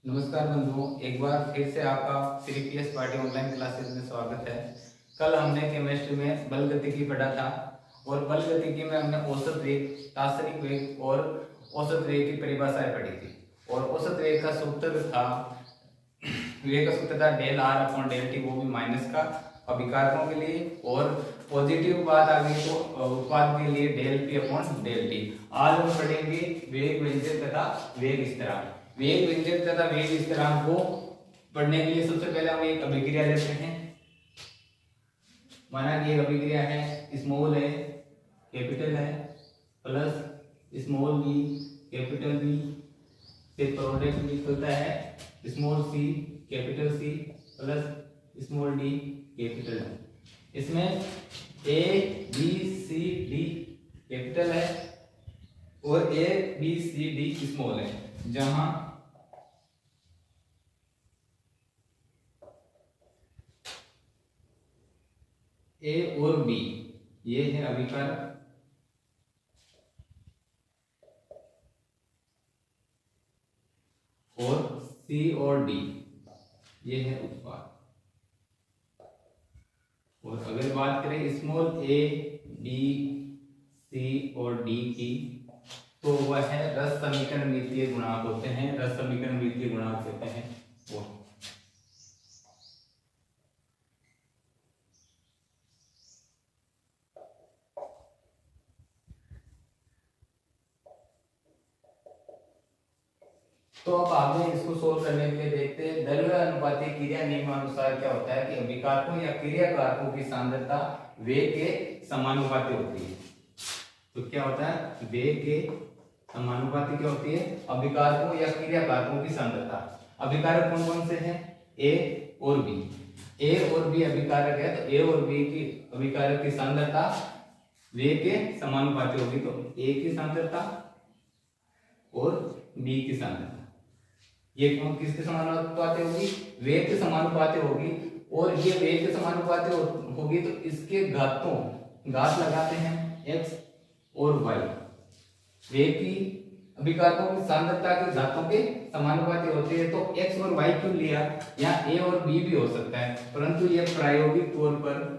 नमस्कार बंधुओं, एक बार फिर से आपका सीपीएस पार्टी ऑनलाइन क्लासेस में स्वागत है। कल हमने केमिस्ट्री में बल गतिकी पढ़ा था और बल गतिकी में हमने औसत वेग, तात्कालिक वेग और औसत वेग की परिभाषाएं पढ़ी थी। और औसत वेग का सूत्र था del are upon del t, वो भी माइनस का अभिकारकों के लिए, और पॉजिटिव बात आ गई तो उत्पाद के लिए del p upon del t. आज हम पढ़ेंगे वेग व्यंजक तथा वेग स्थिरांक। वेग व्यंजक तथा वेग स्थिरांक को पढ़ने के लिए सबसे पहले हम एक अभिक्रिया लेते हैं। माना कि एक अभिक्रिया है, स्मॉल है कैपिटल है plus small B capital B से प्रोडक्ट निकलता है small C capital C plus small D capital D. इसमें A B C D capital है और A B C D small है, जहां ए और बी ये है अभिकारक और सी और डी ये है उत्पाद। और अगर बात करें स्मॉल ए बी सी और डी की, तो वह है रस समीकरण मितीय गुणांक होते हैं, रस समीकरण मितीय गुणांक कहते हैं वो। तो अब आगे इसको सोल्व करने के लिए देखते हैं। द्रव्य अनुपाती क्रिया नियमानुसार क्या होता है कि अभिकारकों या क्रियाकारकों की सांद्रता वेग के समानुपाती होती है। तो क्या होता है, वेग के समानुपाती क्या होती है, अभिकारकों या क्रियाकारकों की सांद्रता। अभिकारक कौन कौन से हैं, ए और बी। ए और बी अभिकारक है, तो ए और बी की अभिकारक की सांद्रता वेग के समानुपाती होगी। तो ए की सांद्रता और बी की सांद्रता ये किसके समानुपाती होगी, वेग के समानुपाती होगी। और ये वेग के समानुपाती होगी तो इसके घात लगाते हैं x और y। वेग की अभिकारकों की सांद्रता के घातों के समानुपाती होती है, तो x और y क्यों लिया, यहाँ a और b भी हो सकता है, परंतु यह प्रायोगिक तौर पर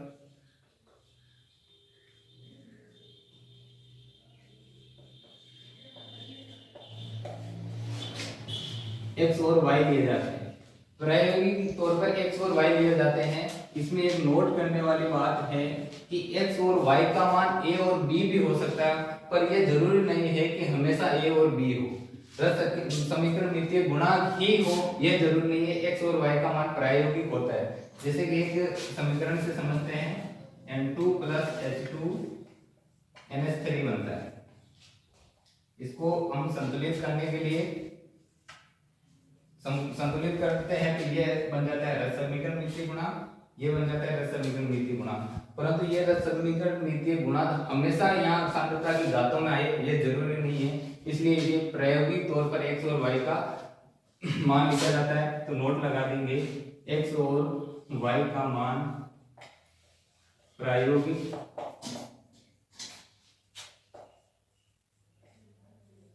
x और y लिए जाते हैं। प्रायोगिक तौर पर x और y लिए जाते हैं। इसमें एक नोट करने वाली बात है कि x और y का मान a और b भी हो सकता है, पर यह जरूरी नहीं है कि हमेशा a और b हो। रस समीकरण मितीय गुणांक ही हो यह जरूरी नहीं है, x और y का मान प्रायोगिक होता है। जैसे कि एक समीकरण से समझते हैं, N2 + H2 NH3 बनता है। इसको हम संतुलित करने के लिए संतुलित करते हैं तो ये बन जाता है रस समीकरण मितीय गुणांक, ये बन जाता है रस समीकरण मितीय गुणांक। परंतु ये रस समीकरण मितीय गुणांक हमेशा यहाँ सांद्रता की घातों में आए ये जरूरी नहीं है, इसलिए ये प्रायोगिक तौर पर x और y का मान लिखा जाता है। तो नोट लगा देंगे, x और y का मान प्रायोगिक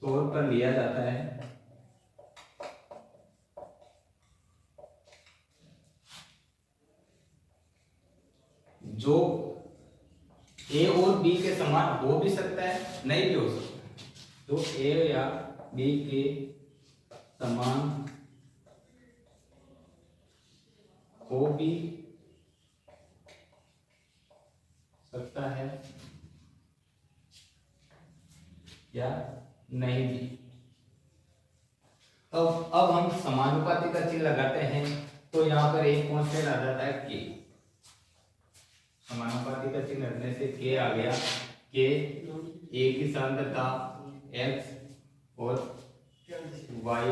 तौर पर लिया जाता है जो a और b के समान हो भी सकता है, नहीं भी हो सकता है। तो a या b के समान हो भी सकता है या नहीं भी। अब हम समानुपाती का चिन्ह लगाते हैं, तो यहाँ पर एक कांस्टेंट आ जाता है k। समानुपाती का चिन्ह रखने से k आ गया, k a की सांद्रता x और y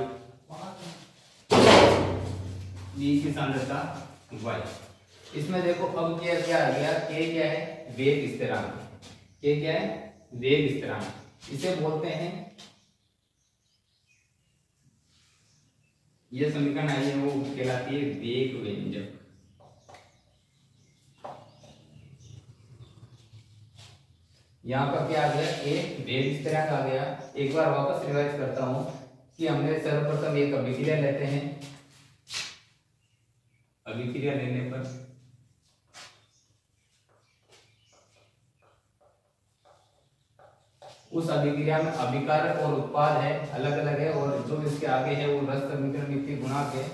b की सांद्रता y। इसमें देखो अब क्या क्या आ गया, k क्या है, वेग स्थिरांक। k क्या है, वेग स्थिरांक। इसे बोलते हैं, यह समीकरण आई है वो कहलाती है वेग व्यंजक। यहाँ पर क्या आ गया, ए वेग स्थिरांक आ गया। एक बार वापस रिवाइज करता हूँ, कि हमने सर्वप्रथम एक अभिक्रिया लेते हैं। अभिक्रिया लेने पर उस अभिक्रिया में अभिकारक और उत्पाद है अलग अलग है, और जो इसके आगे है वो रस समीकरण युक्ति गुणांक है।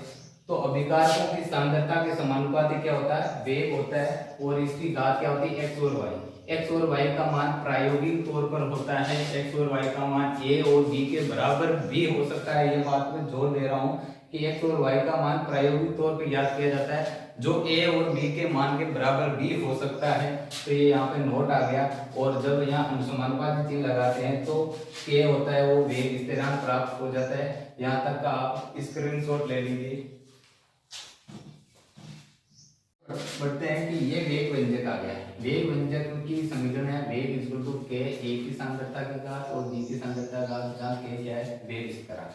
तो अभिकारकों की सांद्रता के समानुपाती क्या होता है, वेग होता है, और इसकी घात क्या होती है, एक्स और वाई। एक्स और वाई का मान प्रायोगिक तौर पर होता है, एक्स और वाई का मान ए और बी के बराबर भी हो सकता है। ये बात मैं जोर दे रहा हूँ कि एक्स और वाई का मान प्रायोगिक तौर पर याद किया जाता है, जो ए और बी के मान के बराबर भी हो सकता है। तो ये यहाँ पे नोट आ गया। और जब यहाँ हम समानुपाती चिन्ह लगाते हैं तो के होता है वो वेग स्थिरांक प्राप्त हो जाता है। यहाँ तक का आप स्क्रीनशॉट ले लीजिए। बढ़ते हैं कि ये वेग व्यंजक आ गया। वेग व्यंजक की समीकरण है वेग इक्वल टू के, ए की सांद्रता की घात और बी की सांद्रता का घात, जहाँ के क्या है, वेग स्थिरांक।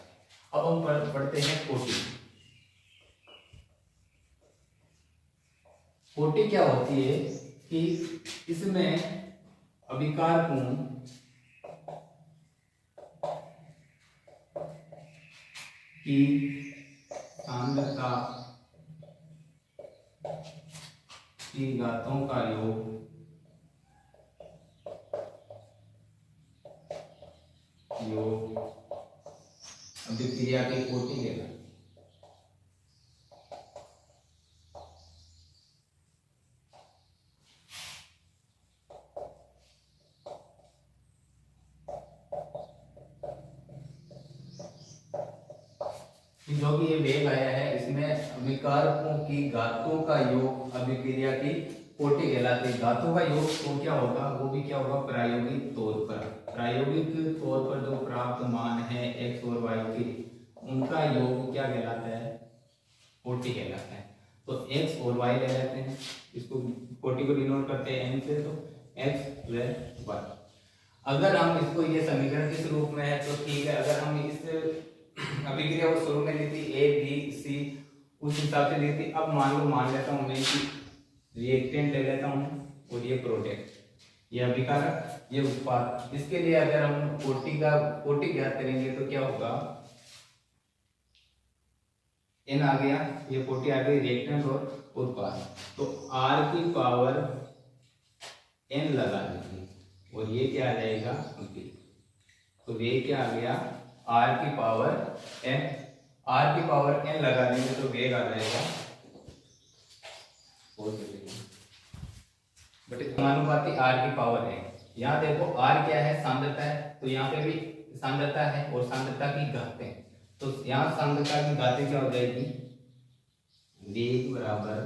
अब हम पढ़ते हैं कोटि। कोटि क्या होती है कि इसमें अभिकारकों की सांद्रता की घातों का योग अभिक्रिया की कोटि कहलाती है। जो भी ये वेग आया है इसमें अभिकारकों की घातों का योग अभिक्रिया की कोटि कहलाती है। घातों का योग तो क्या होगा, वो भी क्या होगा, प्रायोगिक तौर पर। प्रायोगिक तौर पर जो प्राप्त मान है एक्स और वाई के, उनका योग क्या कहलाता है, कोटि कहलाता है। तो एक्स और वाई ले लेते हैं, इसको कोटि को डिनोट करते हैं एन से, तो एक्स व वाई। अगर हम इसको, ये समीकरण किस रूप में है तो ठीक है, अगर हम इस अभिक्रिया को शुरू में ली थी ए बी सी, उस हिसाब से ली थी। अब मान लेता हूं मैं कि रिएक्टेंट ले लेता हूं और ये प्रोडक्ट, ये अभिकारक, ये उत्पाद। इसके लिए अगर हम कोटि ज्ञात करेंगे तो क्या होगा, एन आ गया, ये कोटि आ गई, रिएक्टेंट और उत्पाद। तो आर की पावर एन लगा देंगे और ये क्या आ जाएगा, तो ये क्या आ गया, आर की पावर एन। आर की पावर एन लगा देंगे तो वेग आ जाएगा, बट समानुपाती आर की पावर है। यहाँ देखो आर क्या है, सांद्रता है, तो यहाँ पे भी सांद्रता है और सांद्रता की घातें। तो यहाँ सांद्रता की घातें क्या हो जाएगी, वेग बराबर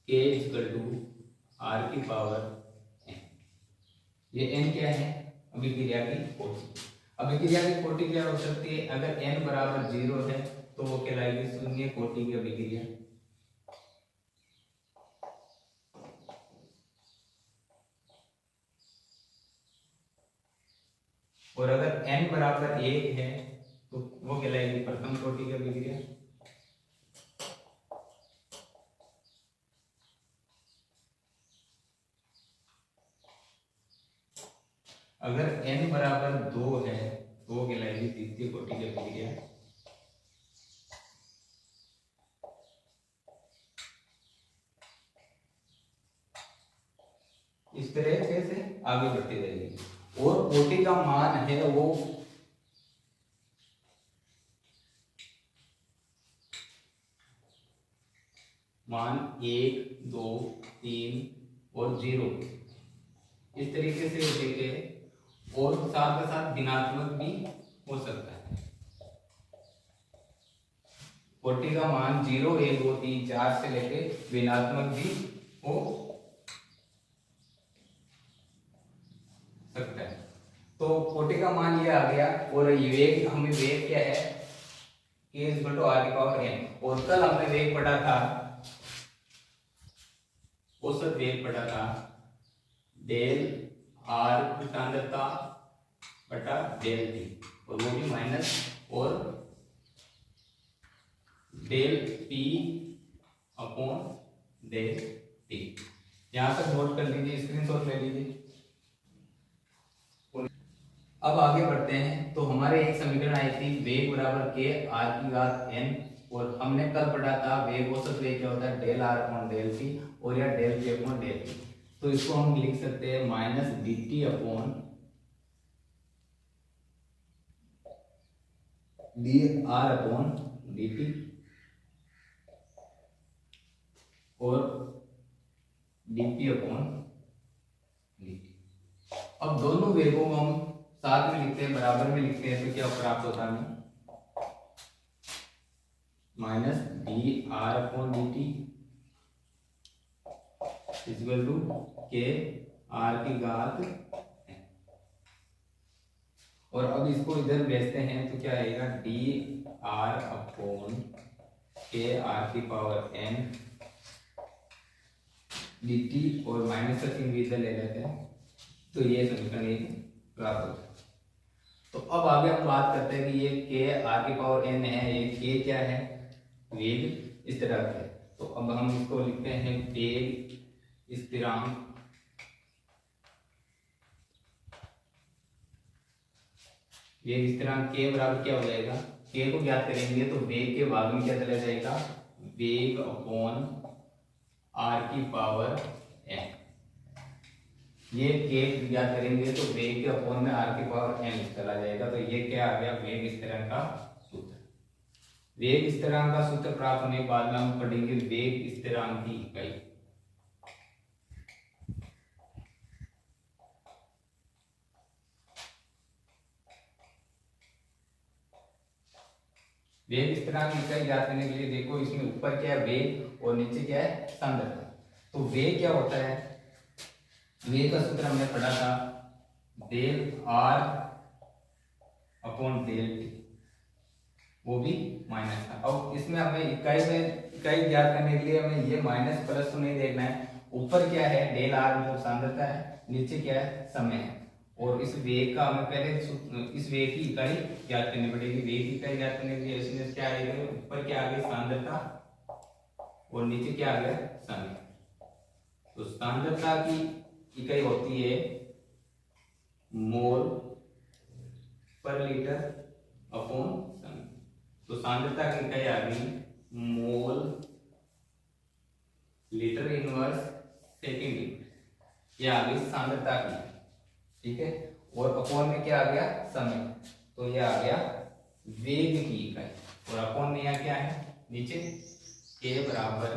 के इक्वल टू आर की पावर एन। ये एन क्या है, अभिक्रिया की कोटि। अभिक्रिया की कोटि क्या हो सकती है, अगर n बराबर 0 है तो वो कहलाएगी शून्य कोटि की अभिक्रिया। और अगर n बराबर 1 है तो वो कहलाएगी प्रथम कोटि की अभिक्रिया। अगर n बराबर 2 है तो वो कहलाएगी द्वितीय कोटि की अभिक्रिया। इस तरह से आगे बढ़ती रहेगी। और कोटि का मान है वो मान 1, 2, 3 और 0 इस तरीके से देखे, और साथ के साथ ऋणात्मक भी हो सकता है। कोटि का मान 0, 1, 2, 3, 4 से लेके ऋणात्मक भी हो सकता है। तो कोटि का मान ये आ गया। और वेग, हमें वेग क्या है, k इक्वल टू आर की पावर n। और कल हमने वेग पढ़ा था, औसत वेग पढ़ा था, डेल आर की सांद्रता बटा डेल टी, और वो भी माइनस, और del p upon del t. यहां तक नोट कर लीजिए, स्क्रीनशॉट ले लीजिए। अब आगे बढ़ते हैं तो हम हमारे एक समीकरण आई थी वेग बराबर के आर की घात एन, और हमने कल पढ़ा था वेग औसत वेग क्या होता है del are upon del T, और या del T upon del T. तो इसको हम लिख सकते हैं minus D T upon D are upon D T, और D P upon D T. अब दोनों वेगों को हम साथ में लिखते हैं, बराबर में लिखते हैं, तो क्या प्राप्त होता है हमें minus d are upon D t equal to k r की घात, और अब इसको इधर भेजते हैं तो क्या आएगा डी आर अपॉन के आर की पावर एन डी टी, और माइनस का चिन्ह भी इधर ले लेते हैं, तो ये समीकरण एक प्राप्त होता है। तो अब आगे हम बात करते हैं कि ये के आर की पावर एन है, ये के क्या है वेग इस तरह का है। तो अब हम इसको लिखते हैं वेग स्थिरांक वेग स्थिरांक के बराबर क्या हो जाएगा, के को ज्ञात करेंगे तो वेग के भाग में क्या चला जाएगा वेग अपॉन आर की पावर एन, ये के ज्ञात करेंगे तो वेग के अपॉन में आर की पावर एन चला जाएगा। तो ये क्या आ गया वेग स्थिरांक का सूत्र। वेग स्थिरांक का सूत्र प्राप्त होने के बाद में हम पढ़ेंगे वेग स्थिरांक की इकाई। वेग स्थिरांक इकाई ज्ञात करने के लिए देखो इसमें ऊपर क्या है वेग और नीचे क्या है सांद्रता। तो वेग क्या होता है, वेग का सूत्र हमने पढ़ा था del are upon del t, वो भी माइनस था। अब इसमें हमें इकाई ज्ञात करने के लिए हमें ये माइनस प्लस तो नहीं देखना है, ऊपर क्या है डेल आर मतलब सांद्रता है, नीचे क्या है समय है, और इस वेग का हमें पहले इस वेग की इकाई ज्ञात करनी पड़ेगी। वेग की इकाई ज्ञात करने के लिए इसमें क्या आएगा, ऊपर क्या आ गई सांद्रता और नीचे क्या आ गया समय। तो सांद्रता की इकाई होती है मोल पर लीटर अपॉन समय। तो सांद्रता की इकाई आ गई मोल लीटर इनवर्स सेकेंड, ये आ गई सांद्रता की, ठीक है। और अपॉन में क्या आ गया समय, तो ये आ गया वेग की इकाई, और अपॉन में यहाँ क्या है नीचे के बराबर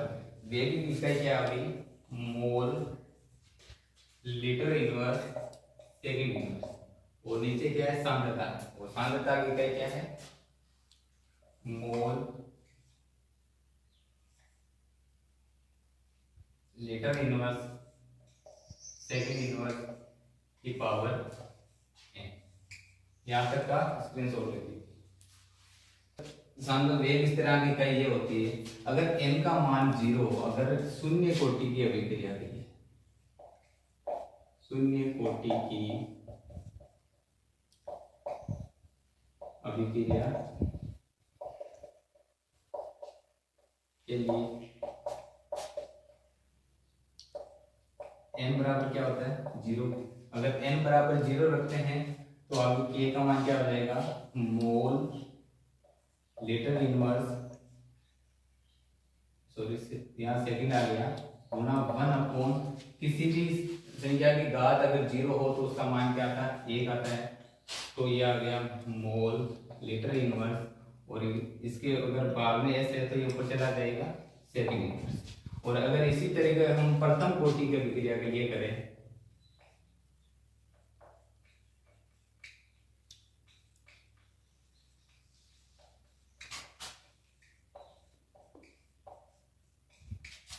वेग की इकाई क्या आ गई mole litre inverse second inverse, और नीचे क्या है सांद्रता, और सांद्रता की इकाई क्या है mole litre inverse second inverse की पावर n। यहां तक का स्क्रीनशॉट लेती है। वेग स्थिरांक की इकाई ये होती है अगर n का मान 0, अगर शून्य कोटि की अभिक्रिया के लिए, शून्य कोटि की अभिक्रिया के लिए n बराबर क्या होता है 0। अगर n बराबर 0 रखते हैं तो आगे k का मान क्या हो जाएगा मोल लीटर इनवर्स, सॉरी यहाँ सेकंड आ गया, गुना 1 अपॉन किसी भी संख्या की घात अगर 0 हो तो उसका मान क्या आता है 1 आता है, तो ये आ गया मोल लीटर इनवर्स, और इसके अगर भाग में ऐसे है तो ये ऊपर चला जाएगा सेकंड इनवर्स। और अगर इसी तरीके हम प्रथम कोटि की अभिक्रिया के लिए करें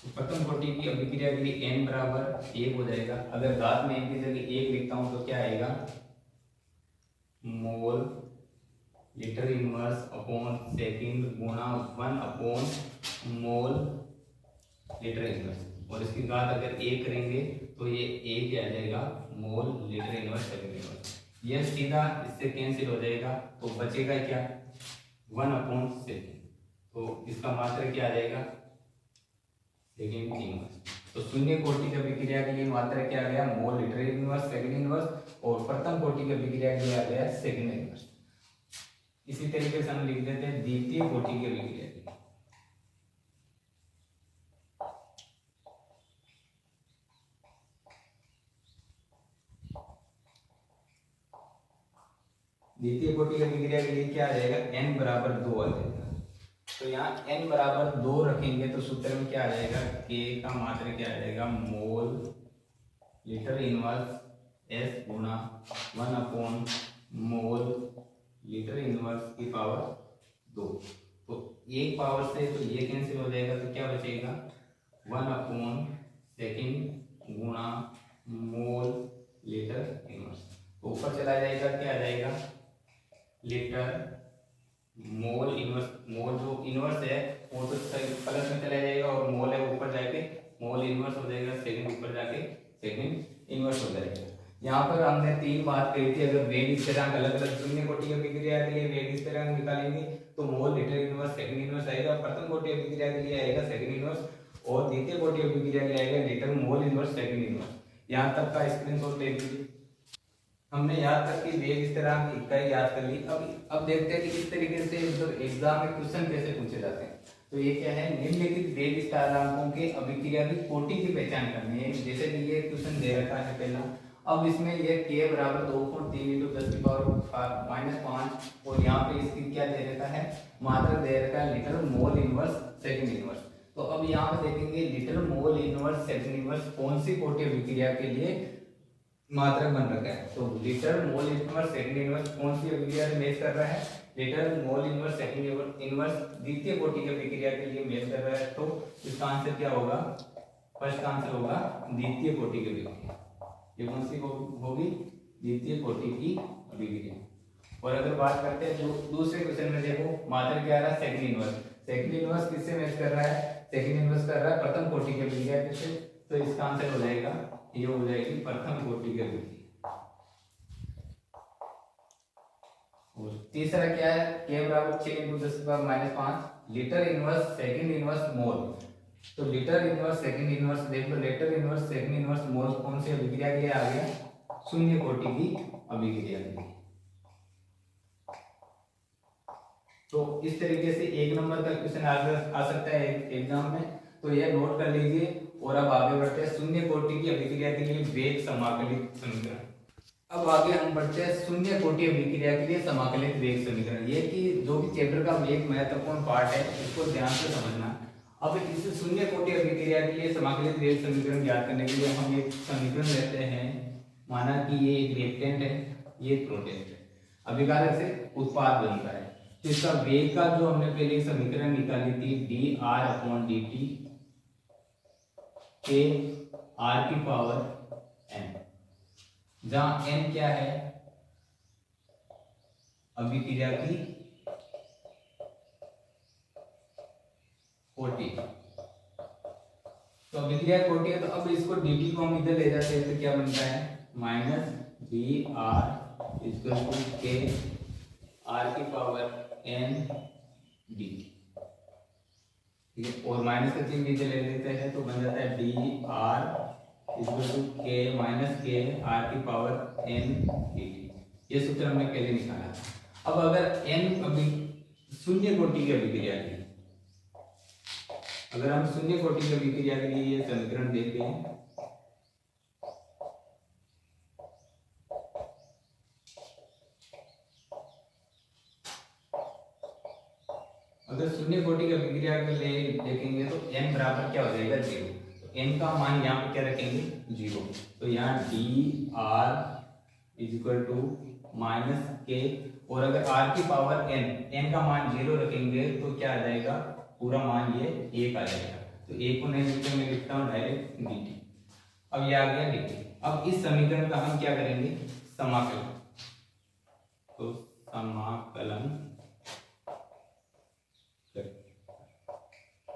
तो प्रथम कोटि की अभिक्रिया के लिए n बराबर 1 हो जाएगा। अगर घात में n की जगह 1 लिखता हूं तो क्या आएगा mole litre inverse upon second गुणा 1 अपॉन मोल लीटर इनवर्स, और इसकी घात अगर 1 करेंगे तो ये 1 क्या आ जाएगा mole litre inverse second inverse. यह सीधा इससे कैंसिल हो जाएगा तो बचेगा क्या 1 अपॉन सेकंड, तो इसका मात्रा क्या आ जाएगा सेकंड इनवर्स। तो शून्य कोटि की अभिक्रिया के लिए मात्रा क्या आ गया mole litre inverse second inverse, और प्रथम कोटि की अभिक्रिया के लिए आ गया सेकंड इनवर्स। इसी तरीके से हम लिख देते हैं द्वितीय कोटि की अभिक्रिया के लिए। द्वितीय कोटि की अभिक्रिया के लिए क्या आ जाएगा, n बराबर 2 आ जाएगा। तो यहाँ n बराबर 2 रखेंगे तो सूत्र में क्या आ जाएगा, k का मात्रा क्या आ जाएगा, मोल लीटर इनवर्स s गुणा 1 अपॉन मोल लीटर इनवर्स की पावर 2। तो एक पावर से तो ये कैंसिल हो जाएगा, तो क्या बचेगा 1 अपॉन सेकेंड गुणा मोल लीटर इनवर्स। तो ऊपर चला जाएगा, क्या आ जाएगा लीटर मोल इनवर्स, मोल जो इनवर्स है वो तो प्लस में चला जाएगा और मोल है ऊपर जाके मोल इनवर्स हो जाएगा, सेकंड ऊपर जाके सेकंड इनवर्स हो जाएगा। यहाँ पर हमने तीन बात कही थी, अगर वेग स्थिरांक अलग अलग शून्य कोटि की अभिक्रिया के लिए वेग स्थिरांक निकालेंगे तो mole litre inverse second inverse आएगा, प्रथम कोटि अभिक्रिया के लिए आएगा सेकंड इनवर्स और द्वितीय कोटि अभिक्रिया के लिए आएगा litre mole inverse second inverse. यहाँ तक का स्क्रीनशॉट ले लीजिए। हमने यहाँ तक की वेग स्थिरांक इकाई याद कर ली। अब देखते हैं कि इस तरीके से मतलब एग्जाम में क्वेश्चन कैसे पूछे जाते हैं। तो ये क्या है, निम्नलिखित वेग स्थिरांकों के अभिक्रिया की कोटि की पहचान करनी है। जैसे कि ये क्वेश्चन दे रखा है पहला, अब इसमें ये k बराबर 2.3 × 10⁻⁵ और यहाँ पे इसकी क्या दे रखा है, मात्रा दे रखा है litre mole inverse second inverse. तो अब यहाँ पे देखेंगे litre mole inverse second inverse कौन सी कोटि अभिक्रिया के लिए मात्रक बन रखा है। तो litre mole inverse second inverse कौन सी अभिक्रिया से मेच कर रहा है, litre mole inverse second inverse द्वितीय कोटि की अभिक्रिया के लिए मेच कर रहा है। तो इसका आंसर क्या होगा, फर्स्ट आंसर होगा द्वितीय कोटि की अभिक्रिया। ये कौन सी होगी, द्वितीय कोटि की अभिक्रिया। और अगर बात करते हैं जो दूसरे क्वेश्चन में, देखो मात्रक क्या आ रहा है, सेकंड इनवर्स। सेकंड इनवर्स किससे मैच कर रहा है, सेकंड इनवर्स कर रहा है प्रथम कोटि की अभिक्रिया से। तो इसका आंसर हो जाएगा, ये हो जाएगी प्रथम कोटि की अभिक्रिया। और तीसरा क्या है, k बराबर 6 × 10⁻⁵ litre inverse second inverse mole. तो लीटर इनवर्स सेकंड इनवर्स देख लो, litre inverse second inverse mole कौन सी अभिक्रिया के लिए आ गया, शून्य कोटि की अभिक्रिया के लिए। तो इस तरीके से एक नंबर का क्वेश्चन आ सकता है एग्जाम में, तो यह नोट कर लीजिए। और अब आगे बढ़ते हैं शून्य कोटि की अभिक्रिया के लिए वेग समाकलित समीकरण। अब आगे हम बढ़ते हैं शून्य कोटि अभिक्रिया के लिए समाकलित वेग समीकरण। ये कि जो भी चैप्टर का एक महत्वपूर्ण पार्ट है, इसको ध्यान से समझना। अब इस शून्य कोटि अभिक्रिया के लिए समाकलित वेग समीकरण ज्ञात करने के लिए हम एक समीकरण लेते हैं। माना कि ये एक रिएक्टेंट है, ये प्रोटेंट है, अभिकारक से उत्पाद बनता है। तो इसका वेग का जो हमने पहले समीकरण निकाली थी, dr/dt के r की पावर n, जहां n क्या है, अभिक्रिया की कोटि। तो अभिक्रिया कोटि है, तो अब इसको dt को हम इधर ले जाते हैं तो क्या बनता है, -dr = k r की पावर n dt। ठीक है, और माइनस का चिन्ह नीचे ले लेते हैं तो बन जाता है dr = k - k r की पावर n dt। ये सूत्र हमने पहले निकाला। अब अगर n शून्य कोटि की अभिक्रिया की, अगर हम शून्य कोटि की अभिक्रिया के लिए ये समीकरण देखते हैं, अगर शून्य कोटि की अभिक्रिया के लिए देखेंगे तो n बराबर क्या हो जाएगा, 0। तो n का मान यहाँ पे क्या रखेंगे, 0। तो यहाँ dr = -k, और अगर r की पावर n का मान 0 रखेंगे तो क्या आ जाएगा, पूरा मान ये 1 आ जाएगा। तो 1 को नहीं लिखते, मैं लिखता हूँ डायरेक्ट dt। अब ये आ गया dt। अब इस समीकरण का हम क्या करेंगे, समाकलन। तो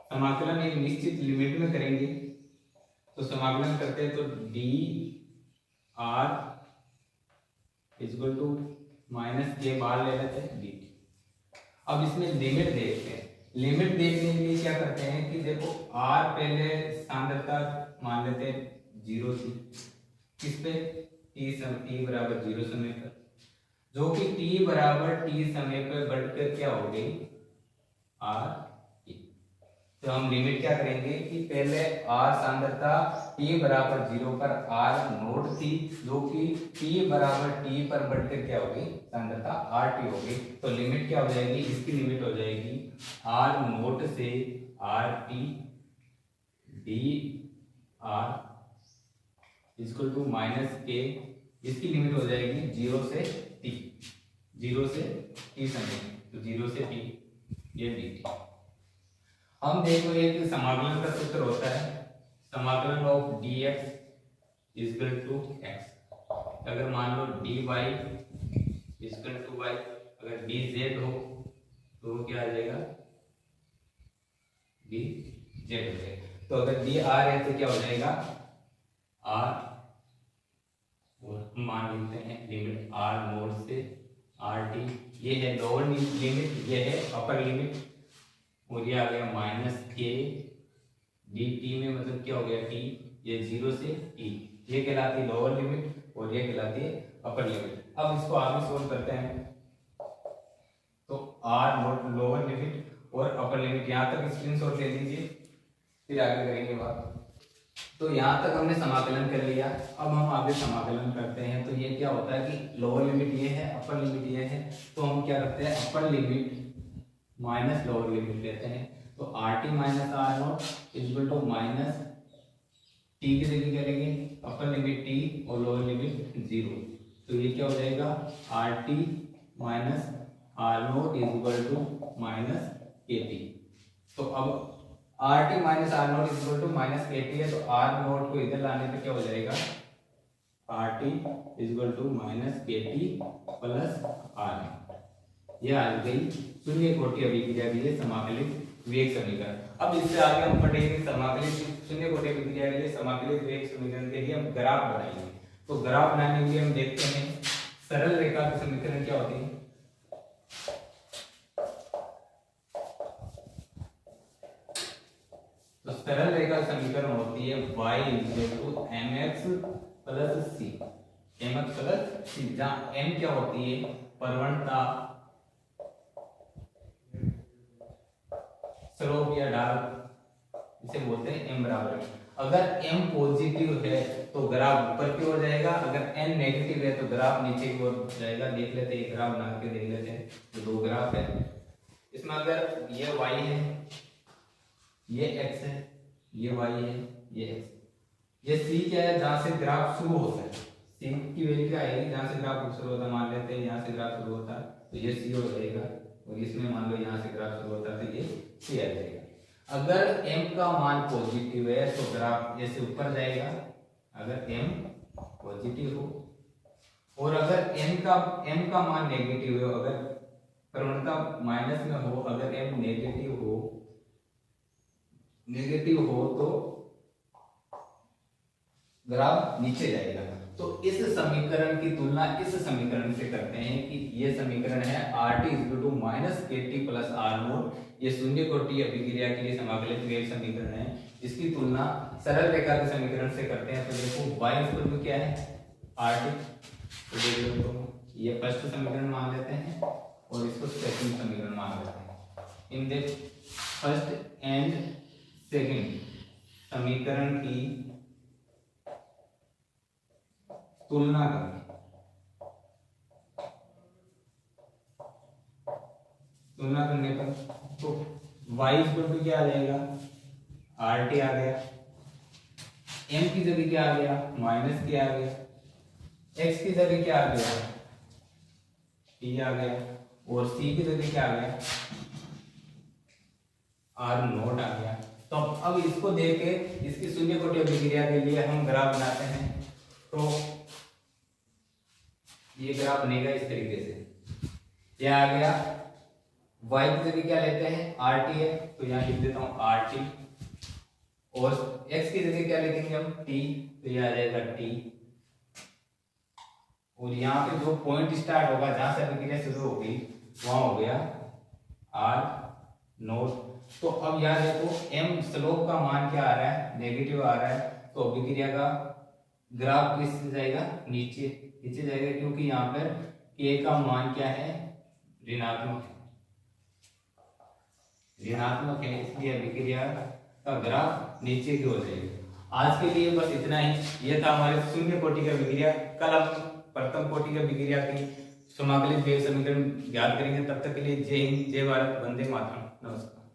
समाकलन एक निश्चित लिमिट में करेंगे। तो समाकलन करते हैं तो dr = -k बाहर ले लेते हैं dt। अब इसमें लिमिट देखते हैं। लिमिट देखने के लिए क्या करते हैं कि देखो r पहले सांद्रता मान लेते हैं 0 थी, किस पे, t बराबर 0 समय पर। जो कि t बराबर t समय पर बढ़कर क्या हो गई r t। तो हम लिमिट क्या करेंगे कि पहले r सांद्रता t बराबर 0 पर r नोट थी, जो कि t बराबर t पर बढ़कर क्या होगी सांद्रता r t होगी। तो लिमिट क्या हो जाएगी, इसकी लिमिट हो जाएगी r नोट से r t d r equal to minus k, इसकी लिमिट हो जाएगी 0 से t, 0 से t समय, तो 0 से t ये dt। हम देखो एक समाकलन का सूत्र होता है, समाकलन of dx equal to x। अगर मान लो dy इक्वल टू y, अगर dz हो तो वो क्या आ जाएगा dz हो जाएगा। तो अगर dr है तो क्या हो जाएगा r, और मान लेते हैं लिमिट r नोट से rt, ये है लोअर लिमिट, ये है अपर लिमिट, और ये आ गया माइनस के डी टी में, मतलब क्या हो गया टी, ये 0 से टी, ये कहलाती है लोअर लिमिट और ये कहलाती है अपर लिमिट। अब इसको आगे सोल्व करते हैं। तो आर नोट लोअर लिमिट और अपर लिमिट, यहाँ तक स्क्रीनशॉट ले लीजिए, फिर आगे करेंगे बात। तो यहाँ तक हमने समाकलन कर लिया, अब हम आगे समाकलन करते हैं। तो ये क्या होता है कि लोअर लिमिट ये है, अपर लिमिट ये है, तो हम क्या करते हैं upper limit minus lower limit लेते हैं। तो r t minus r naught equal to minus t की जगह क्या लेंगे अपर लिमिट टी और लोअर लिमिट 0। तो ये क्या हो जाएगा r t minus r naught equal to minus k t. तो अब r t minus r naught equal to minus k t है, तो आर नॉट को इधर लाने पे क्या हो जाएगा r t equal to minus k t plus r. ये आ गई शून्य कोटि अभिक्रिया के लिए समाकलित वेग समीकरण। अब इससे आगे हम पढ़ेंगे समाकलित शून्य कोटि अभिक्रिया के लिए समाकलित वेग समीकरण के लिए हम ग्राफ बनाएंगे। तो ग्राफ बनाने के लिए हम देखते हैं सरल रेखा की समीकरण क्या होती है। तो सरल रेखा समीकरण होती है y mx plus c, mx plus c, जहां m क्या होती है प्रवणता, स्लोप या ढाल, इसे बोलते हैं m बराबर। अगर m पॉजिटिव है तो ग्राफ ऊपर की ओर जाएगा, अगर n नेगेटिव है तो ग्राफ नीचे की ओर जाएगा। देख लेते हैं ग्राफ बना के देख लेते हैं। तो दो ग्राफ है, इसमें अगर ये y है, ये x है, ये y है, ये x, ये c क्या है जहां से ग्राफ शुरू होता है, c की वैल्यू क्या आएगी जहां से ग्राफ शुरू होता है। मान लेते हैं यहाँ से ग्राफ शुरू होता है तो ये c हो जाएगा, और इसमें मान लो यहाँ से ग्राफ शुरू होता है तो ये c आ जाएगा। अगर m का मान पॉजिटिव है तो ग्राफ ऐसे ऊपर जाएगा, अगर m पॉजिटिव हो, और अगर m का मान नेगेटिव हो, अगर प्रवणता माइनस में हो, अगर m नेगेटिव हो तो ग्राफ नीचे जाएगा। तो इस समीकरण की तुलना इस समीकरण से करते हैं कि ये समीकरण है r t equal to minus k t plus r naught, ये शून्य कोटि अभिक्रिया के लिए समाकलित वेग समीकरण है। इसकी तुलना सरल रेखा के समीकरण से करते हैं। तो देखो y इक्वल टू क्या है आर टी, तो देख लो तो ये फर्स्ट समीकरण मान लेते हैं और इसको सेकंड समीकरण मान लेते हैं। In the first and second समीकरण की तुलना करके, तुलना करने पर तो y इक्वल टू क्या आ जाएगा आर टी आ गया, m की जगह क्या आ गया माइनस क्या आ गया, x की जगह क्या आ गया t आ गया, और c की जगह क्या आ गया आर नोट आ गया। तो अब इसको देख के इसकी शून्य कोटि अभिक्रिया के लिए हम ग्राफ बनाते हैं। तो ये ग्राफ बनेगा इस तरीके से, ये आ गया y की जगह क्या लेते हैं आर टी है, तो यहाँ लिख देता हूँ आर टी, और x की जगह क्या लिखेंगे हम t, तो ये आ जाएगा t, और यहाँ पे जो पॉइंट स्टार्ट होगा जहां से अभिक्रिया शुरू होगी वहां हो गया आर नोट। तो अब यहाँ देखो m स्लोप का मान क्या आ रहा है नेगेटिव आ रहा है, तो अभिक्रिया का ग्राफ किस जाएगा नीचे जाएगा, क्योंकि यहाँ पर K का मान क्या है, ऋणात्मक है, ऋणात्मक है, इसलिए अभिक्रिया का ग्राफ नीचे की ओर जाएगा। आज के लिए बस इतना ही। यह था हमारे शून्य कोटि का विक्रिया। कल हम प्रथम कोटि का विक्रिया की समाकलित वेग समीकरण याद करेंगे। तब तक के लिए जय हिंद, जय भारत, वंदे मातरम, नमस्कार।